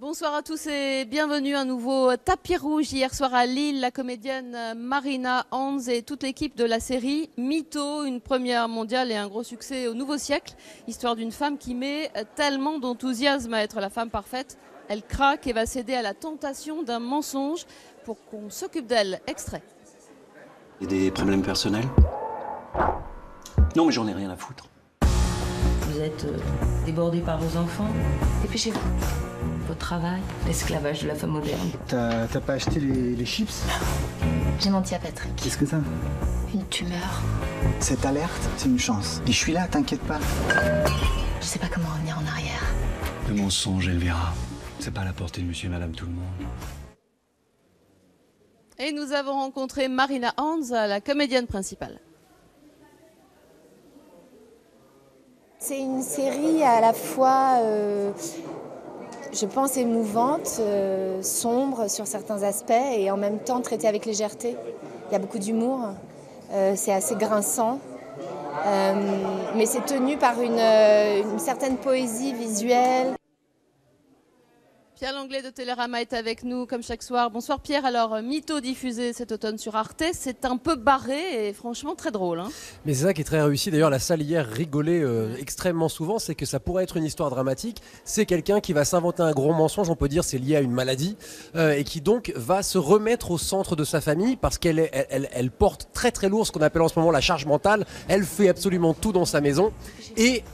Bonsoir à tous et bienvenue à un nouveau tapis rouge. Hier soir à Lille, la comédienne Marina Hans et toute l'équipe de la série Mytho, une première mondiale et un gros succès au nouveau siècle. Histoire d'une femme qui met tellement d'enthousiasme à être la femme parfaite. Elle craque et va céder à la tentation d'un mensonge pour qu'on s'occupe d'elle. Extrait. Il y a des problèmes personnels? Non, mais j'en ai rien à foutre. Vous êtes débordé par vos enfants? Dépêchez-vous. Votre travail, l'esclavage de la femme moderne. T'as pas acheté les chips? J'ai menti à Patrick. Qu'est-ce que ça? Une tumeur. Cette alerte, c'est une chance. Et je suis là, t'inquiète pas. Je sais pas comment revenir en arrière. Le mensonge, elle verra. C'est pas à la portée de monsieur et madame tout le monde. Et nous avons rencontré Marina Hans, la comédienne principale. C'est une série à la fois, je pense, émouvante, sombre sur certains aspects et en même temps traitée avec légèreté. Il y a beaucoup d'humour, c'est assez grinçant, mais c'est tenu par une certaine poésie visuelle. Pierre Langlais de Télérama est avec nous comme chaque soir. Bonsoir Pierre. Alors Mytho diffusé cet automne sur Arte, c'est un peu barré et franchement très drôle. Hein. Mais c'est ça qui est très réussi. D'ailleurs la salle hier rigolait extrêmement souvent, c'est que ça pourrait être une histoire dramatique. C'est quelqu'un qui va s'inventer un gros mensonge, on peut dire c'est lié à une maladie, et qui donc va se remettre au centre de sa famille parce qu'elle porte très très lourd ce qu'on appelle en ce moment la charge mentale. Elle fait absolument tout dans sa maison et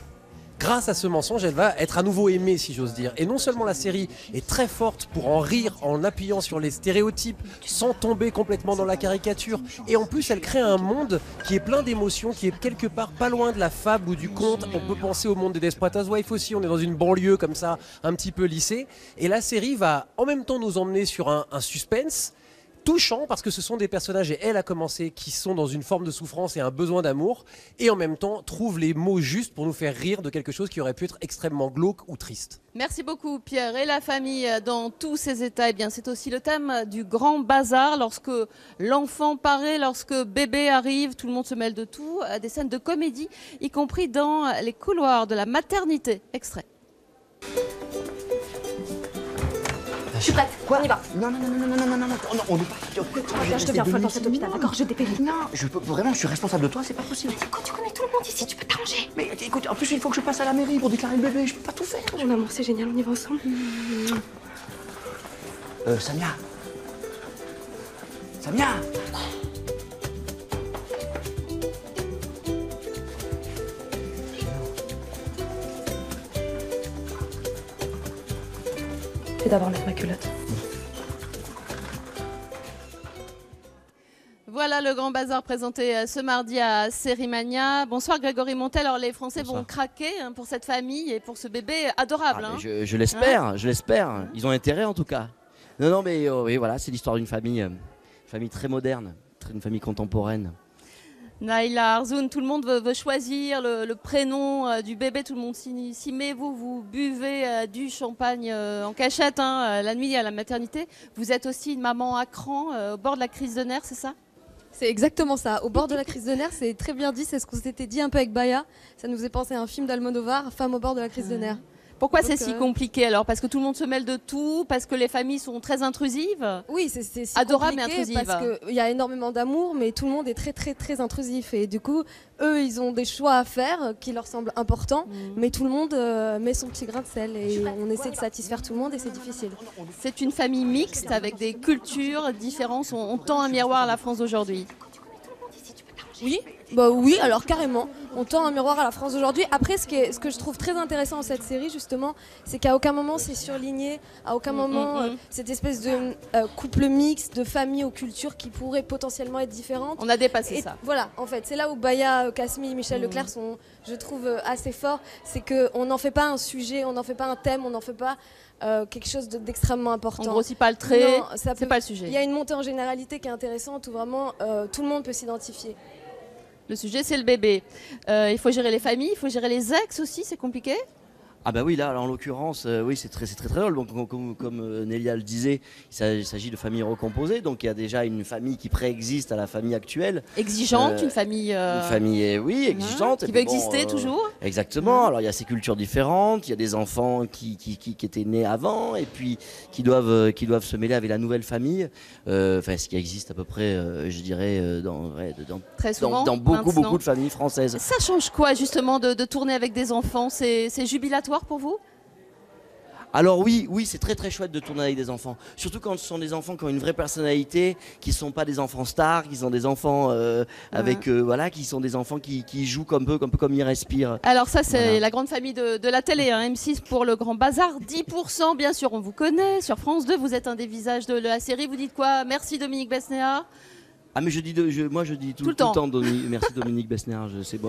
grâce à ce mensonge, elle va être à nouveau aimée, si j'ose dire. Et non seulement la série est très forte pour en rire en appuyant sur les stéréotypes, sans tomber complètement dans la caricature, et en plus elle crée un monde qui est plein d'émotions, qui est quelque part pas loin de la fable ou du conte. On peut penser au monde des Desperate Housewives aussi, on est dans une banlieue comme ça, un petit peu lissée. Et la série va en même temps nous emmener sur un suspense touchant parce que ce sont des personnages, et elle a commencé, qui sont dans une forme de souffrance et un besoin d'amour, et en même temps trouvent les mots justes pour nous faire rire de quelque chose qui aurait pu être extrêmement glauque ou triste. Merci beaucoup Pierre. Et la famille dans tous ses états, eh bien c'est aussi le thème du grand bazar. Lorsque l'enfant paraît, lorsque bébé arrive, tout le monde se mêle de tout. Des scènes de comédie, y compris dans les couloirs de la maternité. Extrait. Je suis prête. Quoi? On y va. Non, on n'est pas... Je te viens, faut dans cet hôpital, d'accord? Je dépéris. Non, vraiment, je suis responsable de toi, c'est pas possible. Écoute, tu connais tout le monde ici, tu peux t'arranger. Mais écoute, en plus, il faut que je passe à la mairie pour déclarer le bébé, je peux pas tout faire. Mon amour, c'est génial, on y va ensemble. Samia. Samia. Je vais d'abord mettre ma culotte. Voilà le grand bazar présenté ce mardi à Sérimania. Bonsoir Grégory Montel. Alors les Français vont craquer pour cette famille et pour ce bébé adorable. Je l'espère, je l'espère. Ils ont intérêt en tout cas. Non, mais oui, voilà, c'est l'histoire d'une famille très moderne, une famille contemporaine. Naïla Arzoun, tout le monde veut choisir le prénom du bébé, tout le monde s'y met. Vous buvez du champagne en cachette la nuit à la maternité. Vous êtes aussi une maman à cran au bord de la crise de nerfs, c'est ça? C'est exactement ça, au bord de la crise de nerfs, c'est très bien dit, c'est ce qu'on s'était dit un peu avec Baya. Ça nous faisait penser à un film d'Almodovar, Femme au bord de la crise de nerfs. Pourquoi c'est si compliqué alors? Parce que tout le monde se mêle de tout? Parce que les familles sont très intrusives? Oui, c'est si adorable mais compliqué intrusive. parce qu'il y a énormément d'amour, mais tout le monde est très très très intrusif. Et du coup, eux, ils ont des choix à faire qui leur semblent importants, mais tout le monde met son petit grain de sel. Et on essaie de satisfaire tout le monde et c'est difficile. C'est une famille mixte avec des cultures différentes. On tend un miroir à la France d'aujourd'hui. Oui, bah oui, alors carrément. On tend un miroir à la France d'aujourd'hui. Après, ce que je trouve très intéressant dans cette série, justement, c'est qu'à aucun moment c'est surligné, à aucun moment cette espèce de couple mixte, de famille aux cultures qui pourraient potentiellement être différentes. On a dépassé ça. Voilà, en fait, c'est là où Baya, Kasmi, Michel Leclerc sont, je trouve, assez forts. C'est qu'on n'en fait pas un sujet, on n'en fait pas un thème, on n'en fait pas quelque chose d'extrêmement important. On grossit pas le trait, c'est pas le sujet. Il y a une montée en généralité qui est intéressante où vraiment tout le monde peut s'identifier. Le sujet, c'est le bébé. Il faut gérer les familles, il faut gérer les ex aussi, c'est compliqué? Ah bah oui, là, en l'occurrence, oui, c'est très drôle. Donc, comme Nélia le disait, il s'agit de familles recomposées. Donc il y a déjà une famille qui préexiste à la famille actuelle. Exigeante, une famille... Une famille, oui, exigeante. Qui veut exister toujours. Exactement. Alors il y a ces cultures différentes, il y a des enfants qui étaient nés avant et puis qui doivent se mêler avec la nouvelle famille. Enfin, ce qui existe à peu près, je dirais, Très souvent, dans beaucoup de familles françaises. Ça change quoi justement de tourner avec des enfants? C'est jubilatoire pour vous? Alors oui, c'est très chouette de tourner avec des enfants. Surtout quand ce sont des enfants qui ont une vraie personnalité, qui ne sont pas des enfants stars, qui sont des enfants qui sont des enfants qui jouent un peu comme ils respirent. Alors ça, c'est la grande famille de la télé, hein. M6 pour le Grand Bazar, 10%, bien sûr, on vous connaît. Sur France 2, vous êtes un des visages de la série. Vous dites quoi? Merci Dominique Besnéard. Ah mais je dis tout le temps merci Dominique Besnéard, je suis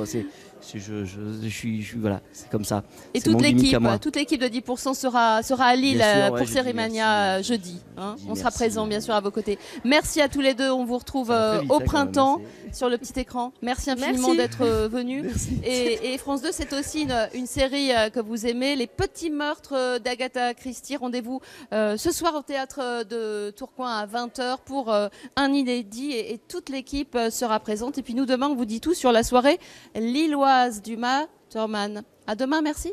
voilà, c'est comme ça. Et toute l'équipe de 10% sera à Lille pour Cérémania jeudi. Hein. On sera présent bien sûr à vos côtés. Merci à tous les deux, on vous retrouve au printemps sur le petit écran. Merci infiniment d'être venus. Et France 2, c'est aussi une série que vous aimez, Les Petits Meurtres d'Agatha Christie. Rendez-vous ce soir au théâtre de Tourcoing à 20h pour un inédit et toute l'équipe sera présente. Et puis nous, demain, on vous dit tout sur la soirée lilloise du Thurman. À demain, merci.